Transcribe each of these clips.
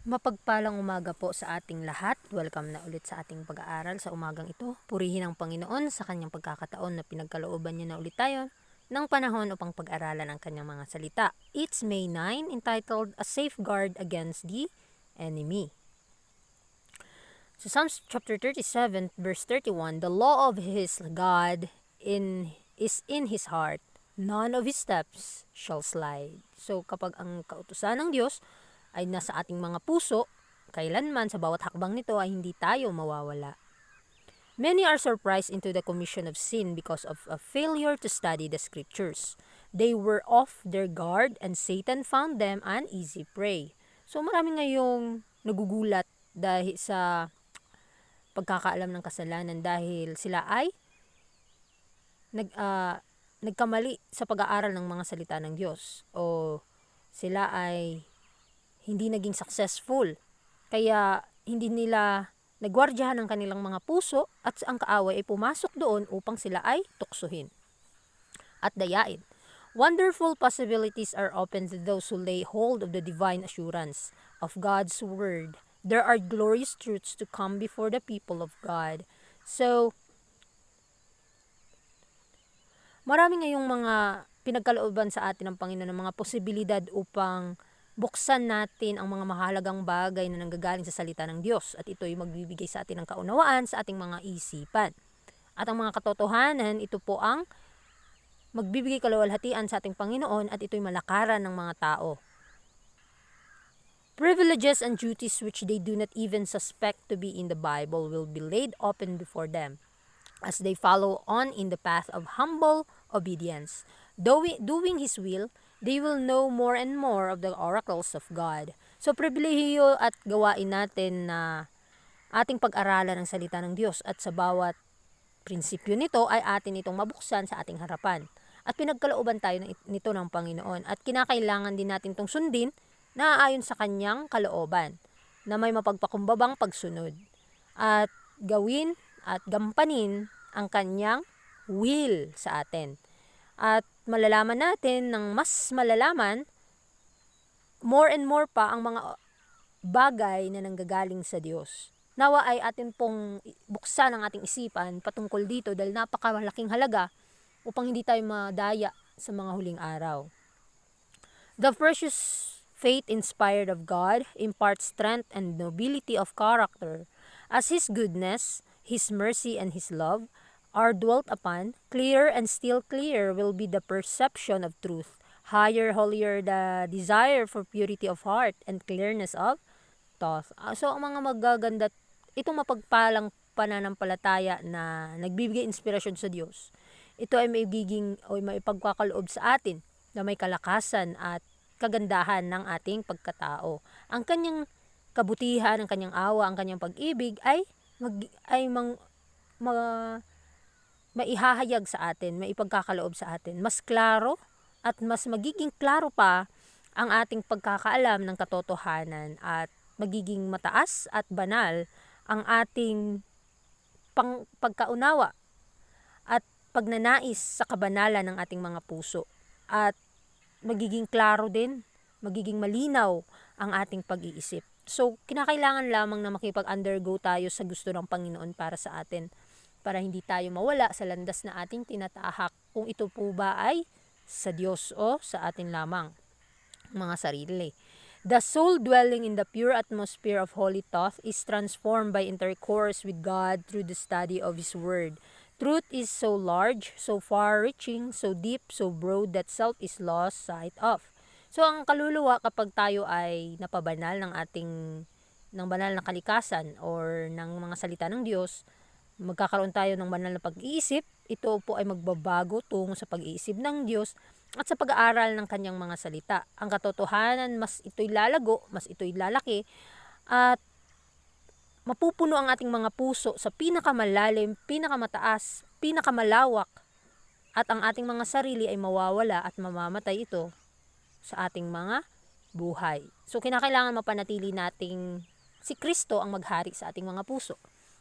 Mapagpalang umaga po sa ating lahat. Welcome na ulit sa ating pag-aaral sa umagang ito. Purihin ang Panginoon sa kanyang pagkakataon na pinagkalooban niya na ulit tayo ng panahon upang pag-aralan ang kanyang mga salita. It's May 9, entitled A Safeguard Against the Enemy. So Psalms chapter 37, verse 31, the law of his God is in his heart. None of his steps shall slide. So kapag ang kautusan ng Diyos ay nasa ating mga puso, kailanman sa bawat hakbang nito ay hindi tayo mawawala. Many are surprised into the commission of sin because of a failure to study the scriptures. They were off their guard and Satan found them an easy prey. So marami ngayong nagugulat dahil sa pagkakaalam ng kasalanan dahil sila ay nagkamali sa pag-aaral ng mga salita ng Diyos o sila ay hindi naging successful. Kaya hindi nila nagwardyahan ang kanilang mga puso at ang kaaway ay pumasok doon upang sila ay tuksuhin at dayain. Wonderful possibilities are open to those who lay hold of the divine assurance of God's word. There are glorious truths to come before the people of God. So, marami ngayong mga pinagkalooban sa atin ng Panginoon ng mga posibilidad upang buksan natin ang mga mahalagang bagay na nanggagaling sa salita ng Diyos at ito ay magbibigay sa atin ng kaunawaan sa ating mga isipan. At ang mga katotohanan, ito po ang magbibigay kaluwalhatian sa ating Panginoon at ito ay malakaran ng mga tao. Privileges and duties which they do not even suspect to be in the Bible will be laid open before them as they follow on in the path of humble obedience. Doing His will, they will know more and more of the oracles of God. So, pribilehiyo at gawain natin na ating pag-aralan ng salita ng Diyos at sa bawat prinsipyo nito ay atin itong mabuksan sa ating harapan. At pinagkalooban tayo nito ng Panginoon at kinakailangan din natin itong sundin na ayon sa kanyang kalooban na may mapagpakumbabang pagsunod at gawin at gampanin ang kanyang will sa atin. At malalaman natin ng mas malalaman, more and more pa ang mga bagay na nanggagaling sa Diyos. Nawa ay atin pong buksan ang ating isipan patungkol dito dahil napakalaking halaga upang hindi tayo madaya sa mga huling araw. The precious faith inspired of God imparts strength and nobility of character as His goodness, His mercy, and His love are dwelt upon. Clearer and still clearer will be the perception of truth. Higher, holier the desire for purity of heart and clearness of thought. So, ang mga magaganda, itong mapagpalang pananampalataya na nagbibigay inspirasyon sa Diyos, ito ay maigiging o may pagkakaloob sa atin na may kalakasan at kagandahan ng ating pagkatao. Ang kanyang kabutihan, ang kanyang awa, ang kanyang pag-ibig ay maihahayag sa atin, maipagkakaloob sa atin. Mas klaro at mas magiging klaro pa ang ating pagkakaalam ng katotohanan at magiging mataas at banal ang ating pagkaunawa at pagnanais sa kabanalan ng ating mga puso. At magiging klaro din, magiging malinaw ang ating pag-iisip. So, kinakailangan lamang na makipag-undergo tayo sa gusto ng Panginoon para sa atin para hindi tayo mawala sa landas na ating tinatahak kung ito po ba ay sa Diyos o sa atin lamang mga sarili. The soul dwelling in the pure atmosphere of holy thought is transformed by intercourse with God through the study of His Word. Truth is so large, so far-reaching, so deep, so broad that self is lost sight of. So, ang kaluluwa kapag tayo ay napabanal ng banal na kalikasan or ng mga salita ng Diyos, magkakaroon tayo ng banal na pag-iisip. Ito po ay magbabago tungo sa pag-iisip ng Diyos at sa pag-aaral ng kanyang mga salita. Ang katotohanan, mas ito'y lalago, mas ito'y lalaki at mapupuno ang ating mga puso sa pinakamalalim, pinakamataas, pinakamalawak at ang ating mga sarili ay mawawala at mamamatay ito sa ating mga buhay. So, kinakailangan mapanatili nating si Kristo ang maghari sa ating mga puso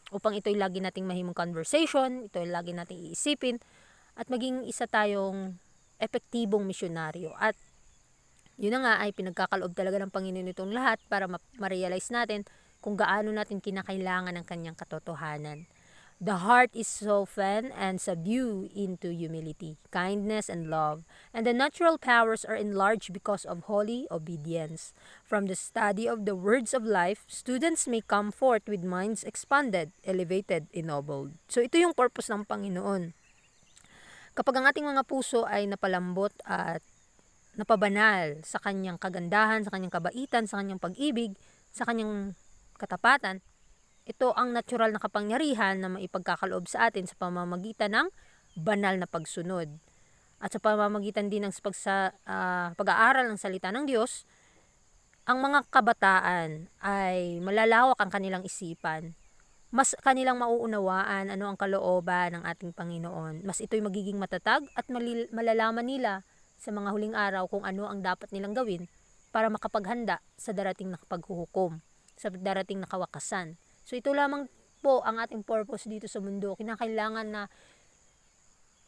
upang ito'y lagi nating mahimong conversation, ito'y lagi nating iisipin at maging isa tayong epektibong misyonaryo. At Yun na nga ay pinagkakaloob talaga ng Panginoon itong lahat para ma-realize natin kung gaano natin kinakailangan ng kanyang katotohanan. The heart is softened and subdued into humility, kindness, and love, and the natural powers are enlarged because of holy obedience. From the study of the words of life, students may come forth with minds expanded, elevated, ennobled. So ito yung purpose ng Panginoon. Kapag ang ating mga puso ay napalambot at napabanal sa kanyang kagandahan, sa kanyang kabaitan, sa kanyang pag-ibig, sa kanyang katapatan, ito ang natural na kapangyarihan na maipagkakaloob sa atin sa pamamagitan ng banal na pagsunod. At sa pamamagitan din ng pag-aaral ng salita ng Diyos, ang mga kabataan ay malalawak ang kanilang isipan. Mas kanilang mauunawaan ano ang kalooban ng ating Panginoon. Mas ito'y magiging matatag at malalaman nila sa mga huling araw kung ano ang dapat nilang gawin para makapaghanda sa darating na paghuhukom, sa darating na kawakasan. So ito lamang po ang ating purpose dito sa mundo. Kinakailangan na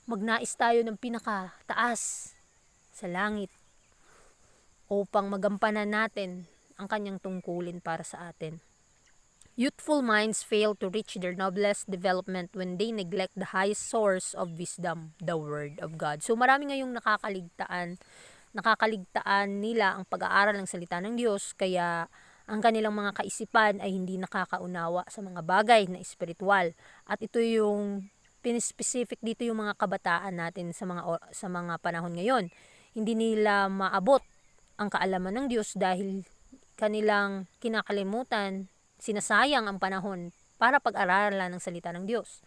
magnais tayo ng pinakataas sa langit upang magampanan natin ang kanyang tungkulin para sa atin. Youthful minds fail to reach their noblest development when they neglect the highest source of wisdom, the Word of God. So marami ngayong nakakaligtaan nila ang pag-aaral ng salita ng Diyos, kaya ang kanilang mga kaisipan ay hindi nakakaunawa sa mga bagay na espiritual. At ito yung pinispecific dito yung mga kabataan natin sa mga panahon ngayon. Hindi nila maabot ang kaalaman ng Diyos dahil kanilang kinakalimutan, sinasayang ang panahon para pag-aralan ng salita ng Diyos.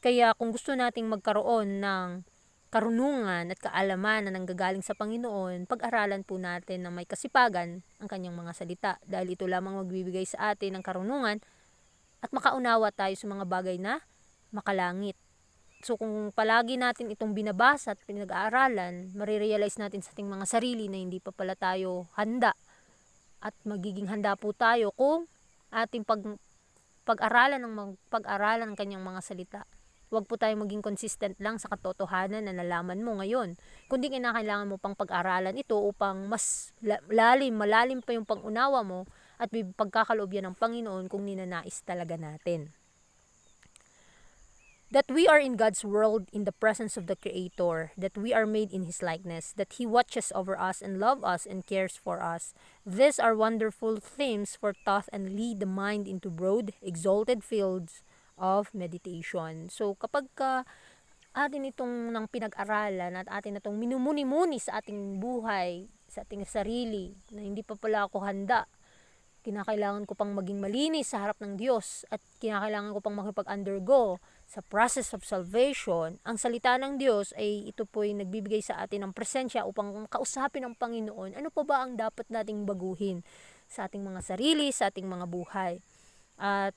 Kaya kung gusto nating magkaroon ng karunungan at kaalaman na nanggagaling sa Panginoon, pag-aralan po natin na may kasipagan ang kanyang mga salita, dahil ito lamang magbibigay sa atin ng karunungan at makaunawa tayo sa mga bagay na makalangit. So kung palagi natin itong binabasa at pinag-aaralan, marirealize natin sa ating mga sarili na hindi pa pala tayo handa, at magiging handa po tayo kung ating pag-aralan ng kanyang mga salita. Huwag po tayong maging consistent lang sa katotohanan na nalaman mo ngayon, kundi kinakailangan mo pang pag-aralan ito upang mas malalim pa yung pangunawa mo at pagkakaloob yan ng Panginoon kung ninanais talaga natin. That we are in God's world in the presence of the Creator, that we are made in His likeness, that He watches over us and loves us and cares for us. These are wonderful themes for thought and lead the mind into broad, exalted fields of meditation. So kapag atin itong nang pinag-aralan at atin itong minumuni-muni sa ating buhay, sa ating sarili, na hindi pa pala ako handa, kinakailangan ko pang maging malinis sa harap ng Diyos at kinakailangan ko pang makipag-undergo sa process of salvation, ang salita ng Diyos ay ito po'y nagbibigay sa atin ng presensya upang kausapin ng Panginoon. Ano pa ba ang dapat nating baguhin sa ating mga sarili, sa ating mga buhay? At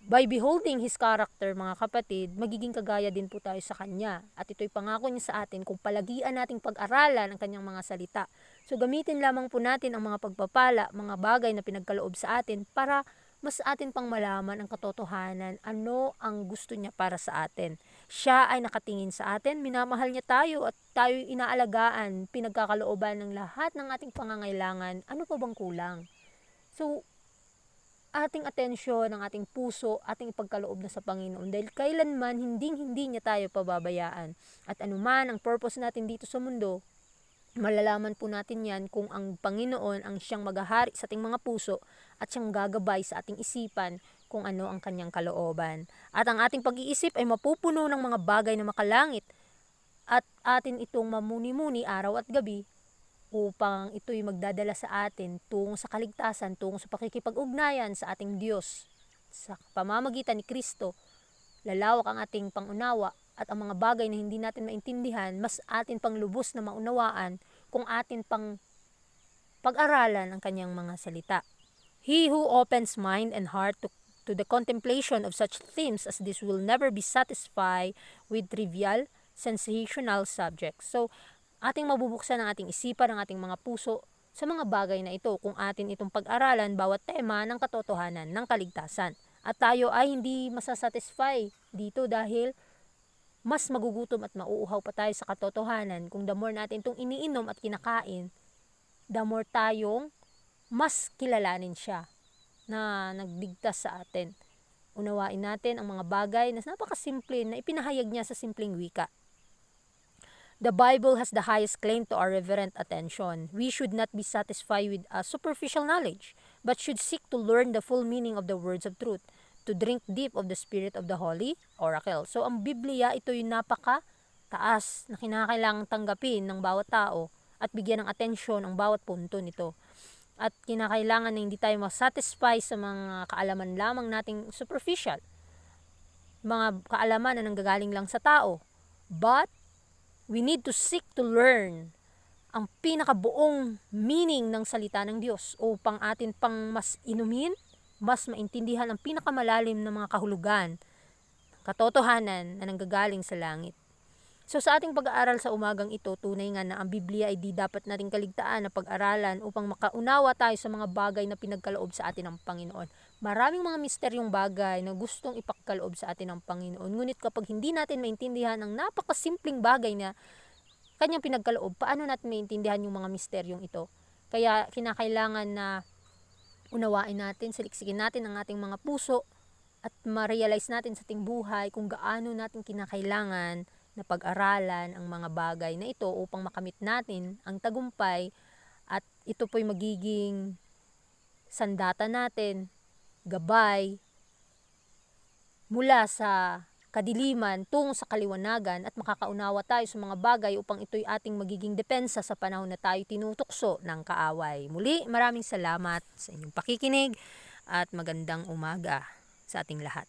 by beholding His character, mga kapatid, magiging kagaya din po tayo sa Kanya. At ito'y pangako niya sa atin kung palagian nating pag-aralan ang Kanyang mga salita. So gamitin lamang po natin ang mga pagpapala, mga bagay na pinagkaloob sa atin para mas atin pang malaman ang katotohanan, ano ang gusto niya para sa atin. Siya ay nakatingin sa atin, minamahal niya tayo at tayo inaalagaan, pinagkakalooban ng lahat ng ating pangangailangan. Ano pa bang kulang? So, ating atensyon, ang ating puso, ating ipagkaloob na sa Panginoon, dahil kailanman hindi niya tayo pababayaan. At anuman ang purpose natin dito sa mundo, malalaman po natin yan kung ang Panginoon ang siyang maghahari sa ating mga puso at siyang gagabay sa ating isipan kung ano ang kanyang kalooban. At ang ating pag-iisip ay mapupuno ng mga bagay na makalangit at atin itong mamuni-muni araw at gabi upang ito'y magdadala sa atin tungo sa kaligtasan, tungo sa pakikipag-ugnayan sa ating Diyos. Sa pamamagitan ni Kristo, lalawak ang ating pangunawa at ang mga bagay na hindi natin maintindihan, mas atin pang lubos na maunawaan kung atin pang pag-aralan ang kanyang mga salita. He who opens mind and heart to the contemplation of such themes as this will never be satisfied with trivial, sensational subjects. So, ating mabubuksan ang ating isipan, ang ating mga puso sa mga bagay na ito kung atin itong pag-aralan bawat tema ng katotohanan, ng kaligtasan. At tayo ay hindi masasatisfy dito dahil mas magugutom at mauuhaw pa tayo sa katotohanan kung the more natin itong iniinom at kinakain the more tayong mas kilalanin siya na nagligtas sa atin. Unawain natin ang mga bagay na napakasimple na ipinahayag niya sa simpleng wika. The Bible has the highest claim to our reverent attention. We should not be satisfied with a superficial knowledge, but should seek to learn the full meaning of the words of truth, to drink deep of the spirit of the holy oracle. So ang Biblia, ito yung napaka-taas na kinakailangang tanggapin ng bawat tao at bigyan ng atensyon ang bawat punto nito. At kinakailangan na hindi tayo masatisfy sa mga kaalaman lamang nating superficial, mga kaalaman na nanggagaling lang sa tao. But we need to seek to learn ang pinakabuong meaning ng salita ng Diyos upang atin pang mas inumin, mas maintindihan ang pinakamalalim ng mga kahulugan, katotohanan na nanggagaling sa langit. So sa ating pag-aaral sa umagang ito, tunay nga na ang Biblia ay di dapat nating kaligtaan na pag-aralan upang makaunawa tayo sa mga bagay na pinagkaloob sa atin ng Panginoon. Maraming mga misteryong bagay na gustong ipagkaloob sa atin ng Panginoon. Ngunit kapag hindi natin maintindihan ang napakasimpleng bagay na kanyang pinagkaloob, paano natin maintindihan yung mga misteryong ito? Kaya kinakailangan na unawain natin, saliksikin natin ang ating mga puso at ma-realize natin sa ating buhay kung gaano natin kinakailangan na pag-aralan ang mga bagay na ito upang makamit natin ang tagumpay at ito po'y magiging sandata natin, gabay mula sa kadiliman tungo sa kaliwanagan at makakaunawa tayo sa mga bagay upang ito'y ating magiging depensa sa panahon na tayo tinutukso ng kaaway. Muli, maraming salamat sa inyong pakikinig at magandang umaga sa ating lahat.